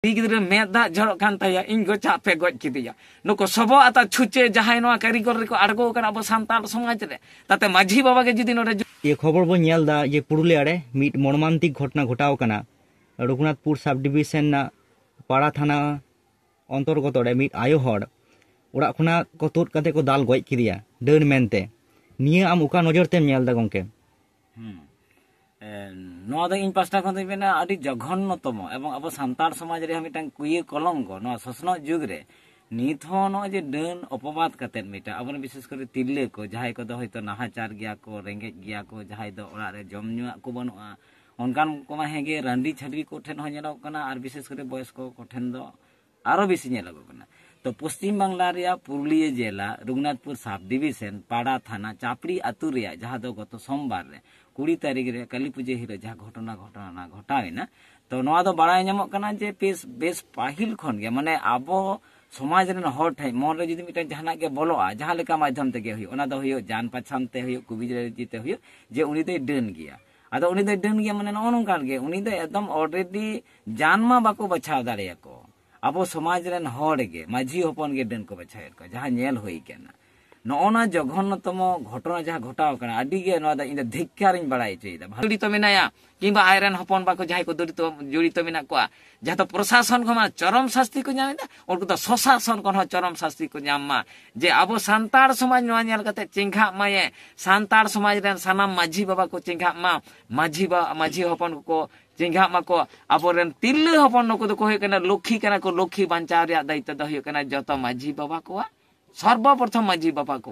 गिद्रे मेदा झड़क कान ताया इन गो चापे गज किदिया नुको सबो आता छुचे जहाय नवा कारीगर रे को आड़गो कना अब सान्ताल समाज रे ताते माझी बाबा के जुदी नोडे ये खबर बो नेलदा ये पुरुलिया रे मिट मर्मान्तिक घटना घटाव कना रघुनाथपुर सब डिविजन ना पाड़ा थाना अंतर्गत रे मिट आयो हड़ ओड़ा खुना को तुद कते को दाल गज किदिया डन मेनते निया आम उका नजर तेम नेलदा गंके इन पास्टा खन मेना आदि जघन्यतम एवं अब सान्ताड़ समाज रे मिटांग कुये कलंक नो ससनो जुग रे नित हो नो जे डन अपवाद कते मिटा अब विशेष कर तिल्ले को जहाय को दो हयतो नाहाचार गिया को रेंगे गिया को जहाय दो ओड़ा रे जम नुआ को बनुआ ओनकान कोमा हेगे रांडी छाड़ी को ठेन हो नेलो कना आर विशेष कर बयस को ठेन दो आरो बेसी नेलो कना तो पश्चिम बांग्ला रिया पुरुलिया जिला रघुनाथपुर सब डिविजन पाड़ा थाना चापड़ी आतु रिया जहां दो गत सोमवार रे 20 तारीख रे काली पूजा हिरे जहां घटना घटावेना तो नवा दो बाड़ाय नामक कना जे बेस पाहिल खन गे माने आबो समाज रे हर ठाई मन रे जदि मिटा जहाना के बोलोआ जहां लेका माध्यम ते गे हुई ओना दो हुई जान पहचान ते हुई कुबिज रे जीते हुई जे उनी दे डन गिया आदो उनी दे डन गिया माने नो नोंकान गे उनी दे एकदम ऑलरेडी जानमा बाको बचाव दाड़े को अब समाज रेन हर गे माझी हपन गे डन को बचाव को जहां नेल हुई केना नोना जघन्यतम घटना जहां घटाव कना आदि गे नोदा दा इन धिक्कारिन बड़ाई चेदा भाड़ी तो मेनाया किबा आयरन हपन बाको जहां को जुड़ी तो मेना को जहां तो प्रशासन को चरम शास्ति को नामेदा उनको तो स्वशासन को चरम शास्ति को नामा जे अब सान्ताड़ समाज नोआ नेल कते चिंघा माये सान्ताड़ समाज रेन सानाम माझी बाबा को चिंघा मा माझी हपन को चिंघा मा को अबोरेन तिल्ले हपन को हो कना लक्ष्मी कना को लक्ष्मी बांचाव रे दायित्व दो हो कना जतो माझी बाबा को सर्वप्रथम माझी बाबा को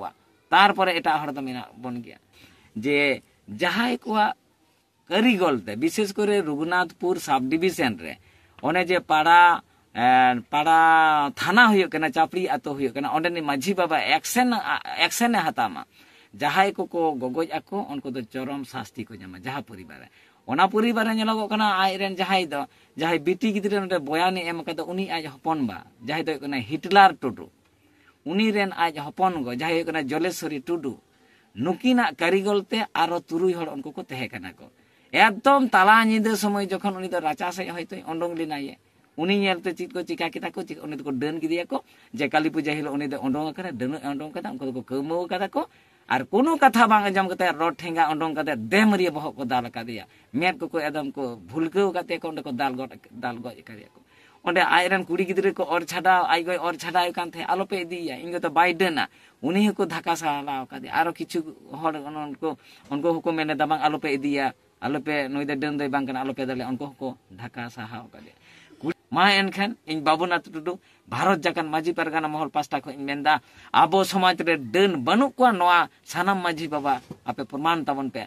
तारपरे एटा हर द मेना बन गया जे जहाय को कारीगल ते विशेष करे रघुनाथपुर सब डिविजन रे ओने जे पाड़ा थाना हुयो कना चापड़ी आतो हुयो कना ओंडे माझी बाबा एक्शन हातामा जहाय को गगज आको उनको तो चरम शास्ति को जामा जहा परिवार ओना परिवार नेलो कना आयरेन जहाय बिटी गिद्रे नोडे बयानी एम कदा उनी आज हपन बा जहाय दो कना हिटलर टुडू उनी रेन आज हपन गो जहाय कना जलेश्वरी टुडू नुकिना कारीगल ते आरो तुरुई हड़ उनको को तहे कना को एकदम ताला निदे समय जखन उनी दो राचा से हयतो ओंडोंग लिनाये उनी नेलते चित को चिका किता को उनी को डन गिदिया को जे काली पूजा हिलो उनी दो ओंडोंग करा डन ओंडोंग कदा उनको को कमो कदा को आर कोनो कथा बांग आंजम कते रोड ठेंगा ओंडोंग कते देमरिया बहक को दाल का दिया मेट को एकदम को भुलकौ कते को ओंडे को दाल गज करिया को ओंडे आयरन कुड़ी गिद्रे को और छाड़ा आई गय और छाड़ा कान थे आलो पे दिया इंग तो बाइडेना उनी को धक्का साला का दिया आरो किछु हड़ उनको को मेने दबांग आलो पे दिया आलो पे नोई दे डन दे बांग आलो पे दले उनको को धक्का साहा का दिया मा एनखान इन बाबुनाथ टुडू भारत जाकान माझी परगाना महल पास्टा को मेंदा आबो समाज रे डन बनु को नोआ सानाम माझी बाबा आपे प्रमाण तबन पे